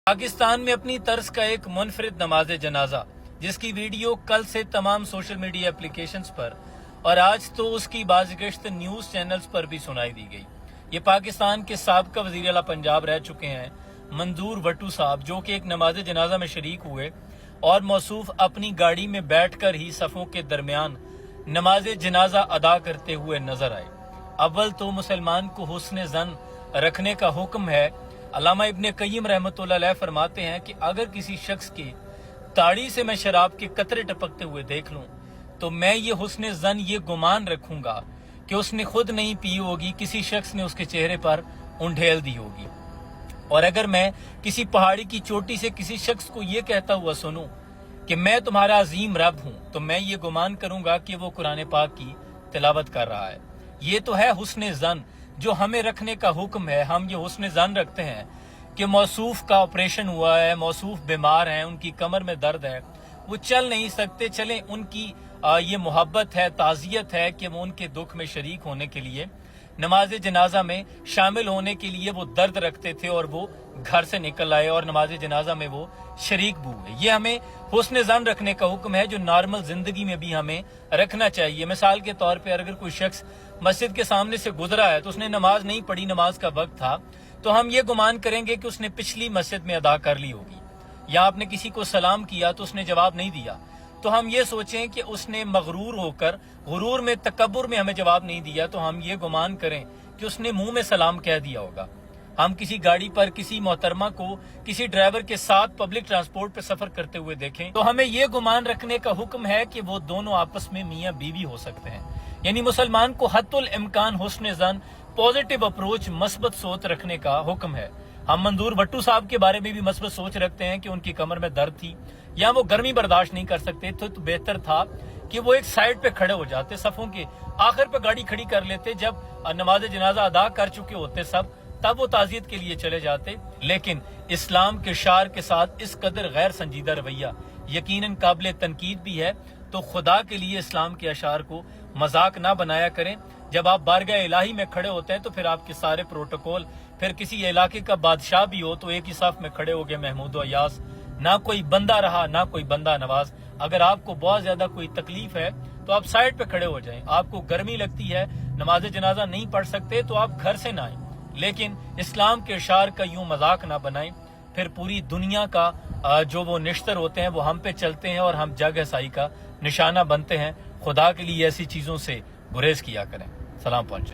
पाकिस्तान में अपनी तर्ज का एक मुनफरिद नमाज जनाजा जिसकी वीडियो कल से तमाम सोशल मीडिया एप्लीकेशंस पर और आज तो उसकी बाज़गश्त न्यूज़ चैनल्स पर भी सुनाई दी गई। ये पाकिस्तान के साबिक़ा वज़ीर आला पंजाब रह चुके हैं मंजूर वट्टू साहब, जो कि एक नमाज जनाजा में शरीक हुए और मौसूफ अपनी गाड़ी में बैठकर ही सफ़ों के दरमियान नमाज जनाजा अदा करते हुए नजर आए। अव्वल तो मुसलमान को हुस्न ज़न रखने का हुक्म है। अल्लामा इब्ने क़य्यिम रहमतुल्लाह अलैह फरमाते हैं कि अगर किसी शख्स की ताड़ी से मैं शराब के कतरे टपकते हुए देख लूं तो मैं ये हुस्न ज़न, ये गुमान रखूंगा कि उसने खुद नहीं पी होगी, किसी शख्स ने उसके चेहरे पर उंडेल दी होगी। और अगर मैं किसी पहाड़ी की चोटी से किसी शख्स को ये कहता हुआ सुनूं कि मैं तुम्हारा अजीम रब हूं, तो मैं ये गुमान करूंगा कि वो कुरान पाक की तिलावत कर रहा है। ये तो है हुस्न ज़न जो हमें रखने का हुक्म है। हम ये हुस्न ज़न रखते हैं कि मौसूफ का ऑपरेशन हुआ है, मौसूफ बीमार हैं, उनकी कमर में दर्द है, वो चल नहीं सकते, चलें उनकी ये मोहब्बत है, ताज़ियत है कि वो उनके दुख में शरीक होने के लिए, नमाज जनाजा में शामिल होने के लिए वो दर्द रखते थे और वो घर से निकल आए और नमाज जनाजा में वो शरीक भी हुए। ये हमें हुस्न ज़न रखने का हुक्म है जो नॉर्मल जिंदगी में भी हमें रखना चाहिए। मिसाल के तौर पे अगर कोई शख्स मस्जिद के सामने से गुजरा है तो उसने नमाज नहीं पढ़ी, नमाज का वक्त था, तो हम ये गुमान करेंगे कि उसने पिछली मस्जिद में अदा कर ली होगी। या आपने किसी को सलाम किया तो उसने जवाब नहीं दिया, तो हम ये सोचें कि उसने मगरूर होकर, गुरूर में, तकब्बुर में हमें जवाब नहीं दिया, तो हम ये गुमान करें कि उसने मुंह में सलाम कह दिया होगा। हम किसी गाड़ी पर किसी मोहतरमा को किसी ड्राइवर के साथ पब्लिक ट्रांसपोर्ट पर सफर करते हुए देखें तो हमें ये गुमान रखने का हुक्म है कि वो दोनों आपस में मियाँ बीवी हो सकते हैं। यानी मुसलमान को हत्तुल इम्कान हुस्न ज़न, पॉजिटिव अप्रोच, मस्बत सोच रखने का हुक्म है। हम मंजूर वट्टू साहब के बारे में भी मस्बत सोच रखते हैं कि उनकी कमर में दर्द थी या वो गर्मी बर्दाश्त नहीं कर सकते थे, तो बेहतर था कि वो एक साइड पे खड़े हो जाते, सफों के आखिर पे गाड़ी खड़ी कर लेते, जब नमाज जनाजा अदा कर चुके होते सब, तब वो ताज़ियत के लिए चले जाते। लेकिन इस्लाम के शार के साथ इस कदर गैर संजीदा रवैया यकीनन काबिल तनकीद भी है। तो खुदा के लिए इस्लाम के अशार को मजाक ना बनाया करें। जब आप बारगाह इलाही में खड़े होते हैं तो फिर आपके सारे प्रोटोकॉल, फिर किसी इलाके का बादशाह भी हो तो एक ही साफ में खड़े हो गए महमूद व अयास, ना कोई बंदा रहा ना कोई बंदा नवाज। अगर आपको बहुत ज्यादा कोई तकलीफ है तो आप साइड पे खड़े हो जाएं। आपको गर्मी लगती है, नमाज जनाजा नहीं पढ़ सकते, तो आप घर से ना आए, लेकिन इस्लाम के अशार का यूं मजाक ना बनाएं। फिर पूरी दुनिया का जो वो निश्तर होते हैं वो हम पे चलते हैं और हम जग हसाई का निशाना बनते हैं। खुदा के लिए ऐसी चीजों से गुरेज किया करें। सलाम पहुंचे।